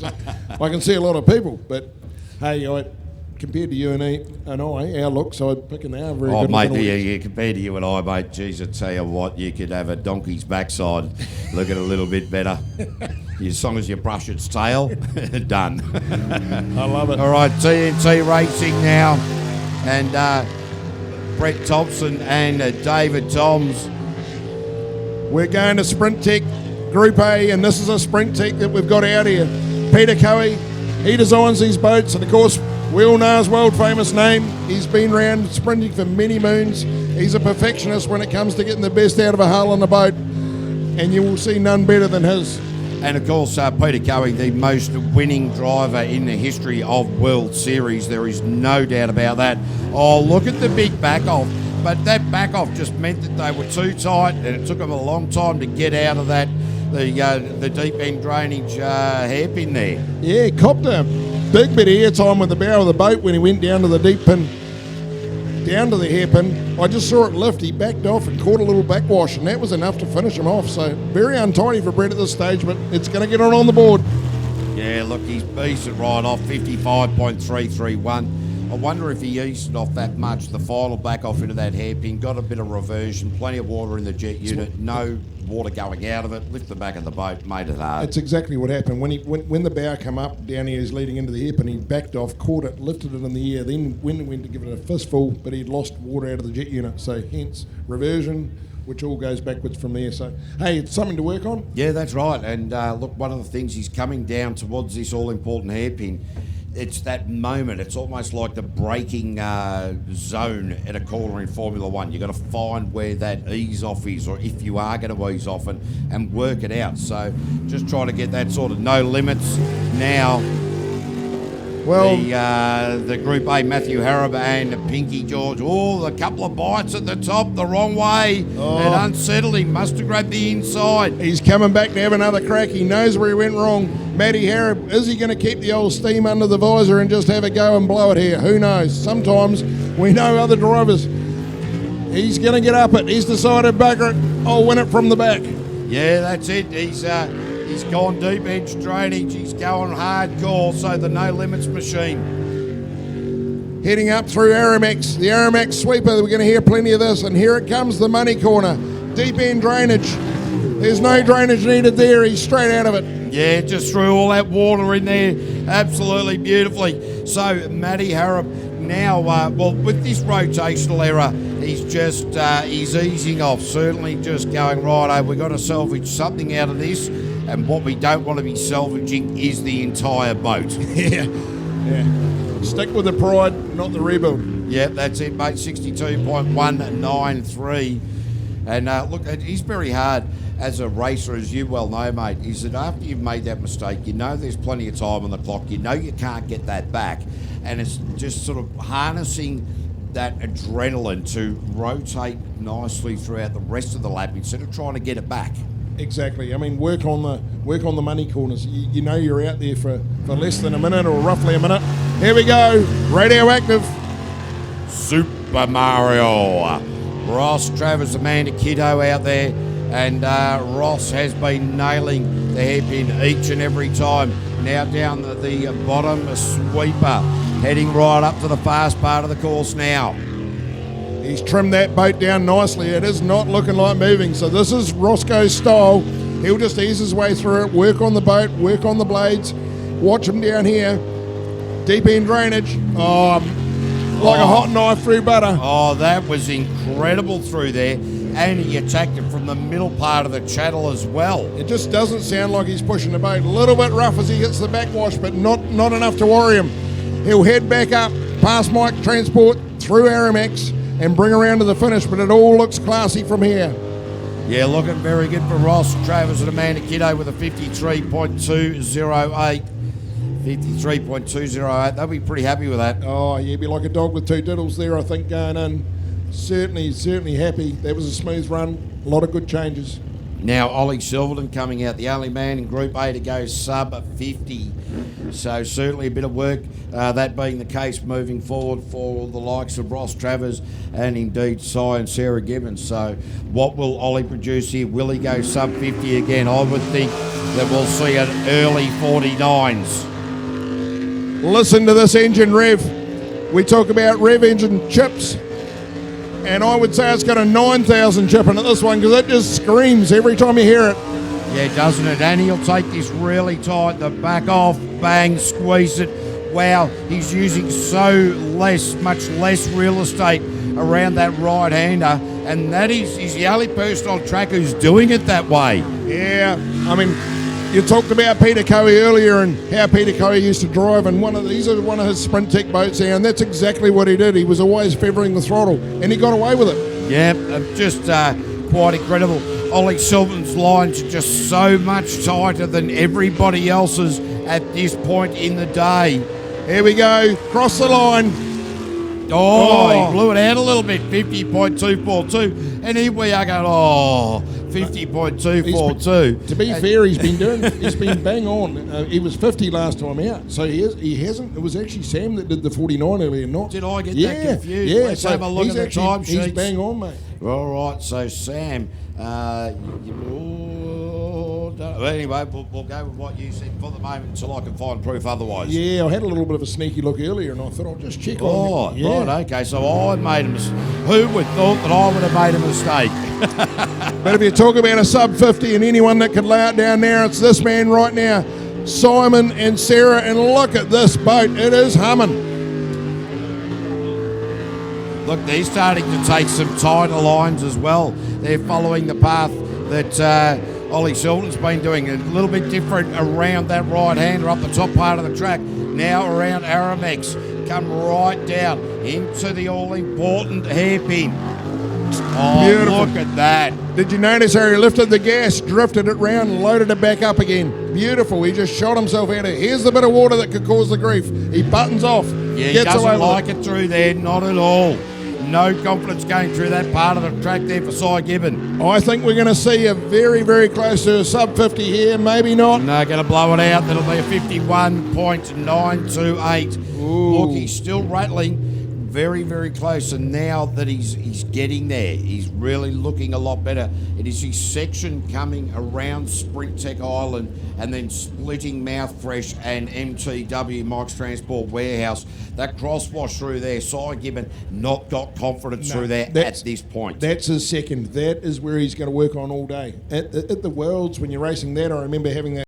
I can see a lot of people, but hey, compared to you and I, our looks, I'd pick an hour very good. Oh, mate, yeah, compared to you and I, mate, geez, I tell you what, you could have a donkey's backside looking a little bit better. As long as you brush its tail, done. I love it. All right, TNT Racing now, and Brett Thompson and David Toms. We're going to Sprint Tech Group A, and this is a Sprint Tech that we've got out here. Peter Coey, he designs these boats, and of course, we all know his world famous name. He's been around sprinting for many moons. He's a perfectionist when it comes to getting the best out of a hull on a boat, and you will see none better than his. And of course, Peter Coey, the most winning driver in the history of World Series. There is no doubt about that. Oh, look at the big back off. But that back off just meant that they were too tight, and it took them a long time to get out of that, the deep end drainage hairpin there. Yeah, copped a big bit of air time with the bow of the boat when he went down to the deep pin, down to the hairpin. I just saw it lift. He backed off and caught a little backwash, and that was enough to finish him off. So very untidy for Brett at this stage, but it's going to get on the board. Yeah, look, he's beasted right off, 55.331. I wonder if he eased it off that much, the final back off into that hairpin, got a bit of reversion, plenty of water in the jet unit, no water going out of it, lift the back of the boat, made it hard. That's exactly what happened. When the bow came up down here, he's leading into the hairpin, he backed off, caught it, lifted it in the air, then went to give it a fistful, but he'd lost water out of the jet unit, so hence reversion, which all goes backwards from there. So, hey, it's something to work on. Yeah, that's right. And look, one of the things, he's coming down towards this all-important hairpin. It's that moment. It's almost like the braking zone at a corner in Formula One. You've got to find where that ease off is, or if you are going to ease off, and work it out. So just trying to get that sort of no limits now. Well, the Group A, Matthew Harrop and Pinky George. Oh, a couple of bites at the top the wrong way. It unsettled him. Must have grabbed the inside. He's coming back to have another crack. He knows where he went wrong. Matty Harrop, is he going to keep the old steam under the visor and just have a go and blow it here? Who knows? Sometimes we know other drivers. He's going to get up it. He's decided, bugger it, I'll win it from the back. Yeah, that's it. He's gone deep edge drainage. He's going hardcore, so the no limits machine. Heading up through Aramex, the Aramex sweeper. We're going to hear plenty of this. And here it comes, the money corner. Deep end drainage. There's no drainage needed there. He's straight out of it. Yeah, just threw all that water in there. Absolutely beautifully. So Matty Harrop now, with this rotational error, he's just he's easing off. Certainly just going, right, we've got to salvage something out of this. And what we don't want to be salvaging is the entire boat. Yeah. Stick with the pride, not the rebuild. Yep, that's it, mate. 62.193. And look, it's very hard as a racer, as you well know, mate, is that after you've made that mistake, you know there's plenty of time on the clock. You know you can't get that back. And it's just sort of harnessing that adrenaline to rotate nicely throughout the rest of the lap instead of trying to get it back. Exactly. I mean, work on the money corners. You know you're out there for less than a minute or roughly a minute. Here we go. Radioactive. Super Mario. Ross Travers, Amanda Kiddo out there. And Ross has been nailing the hairpin each and every time. Now down the bottom sweeper. Heading right up to the fast part of the course now. He's trimmed that boat down nicely. It is not looking like moving. So this is Roscoe's style. He'll just ease his way through it, work on the boat, work on the blades. Watch him down here. Deep end drainage. Like a hot knife through butter. Oh, that was incredible through there. And he attacked it from the middle part of the channel as well. It just doesn't sound like he's pushing the boat. A little bit rough as he hits the backwash, but not enough to worry him. He'll head back up past Mike Transport through Aramex and bring around to the finish, but it all looks classy from here. Yeah, looking very good for Ross Travers and Amanda Kiddo with a 53.208. 53.208. They'll be pretty happy with that. Oh, yeah, be like a dog with two diddles there, I think, going in. Certainly happy. That was a smooth run. A lot of good changes. Now, Ollie Silverton coming out, the only man in Group A to go sub 50. So certainly a bit of work, that being the case moving forward for the likes of Ross Travers and indeed Cy and Sarah Gibbons. So what will Ollie produce here? Will he go sub 50 again? I would think that we'll see an early 49s. Listen to this engine rev. We talk about rev engine chips, and I would say it's got a 9,000 chip in it, this one, because it just screams every time you hear it. Yeah, doesn't it? And he'll take this really tight, the back off, bang, squeeze it. Wow, he's using much less real estate around that right-hander, and that is he's the only person on track who's doing it that way. Yeah, I mean, you talked about Peter Coey earlier and how Peter Coey used to drive, and these are one of his Sprint Tech boats there, and that's exactly what he did. He was always feathering the throttle, and he got away with it. Yeah, just quite incredible. Ollie Silverton's lines are just so much tighter than everybody else's at this point in the day. Here we go, cross the line. Oh, he blew it out a little bit, 50.242. And here we are going, 50.242. To be fair, he's been bang on. He was 50 last time out, so he hasn't. It was actually Sam that did the 49 earlier, not. Did I get that confused? Yeah, Let's have a look at the time sheets. He's bang on, mate. All right, so Sam, anyway, we'll go with what you said for the moment until I can find proof otherwise. Yeah, I had a little bit of a sneaky look earlier, and I thought I'll just check on it. Right, okay, so I made a mistake. Who would thought that I would have made a mistake? But if you talk about a sub 50 and anyone that can lay it down there, it's this man right now, Simon and Sarah, and look at this boat. It is humming. Look, they're starting to take some tighter lines as well. They're following the path that Ollie Silverton's been doing, a little bit different around that right-hander up the top part of the track. Now around Aramex, come right down into the all-important hairpin. Oh, beautiful. Look at that. Did you notice how he lifted the gas, drifted it round, and loaded it back up again? Beautiful. He just shot himself out of it. Here's the bit of water that could cause the grief. He buttons off. Yeah, he gets away doesn't with like it through there, not at all. No confidence going through that part of the track there for Cy Gibbon. I think we're going to see a very, very close to a sub 50 here. Maybe not. No, going to blow it out. That'll be a 51.928. Look, he's still rattling. Very, very close, and now that he's getting there, he's really looking a lot better. It is his section coming around Sprint Tech Island and then splitting Mouthfresh and MTW, Mike's Transport Warehouse. That crosswash through there, Cy Gibbon not got confidence through there at this point. That's his second. That is where he's going to work on all day. At the Worlds, when you're racing that, I remember having that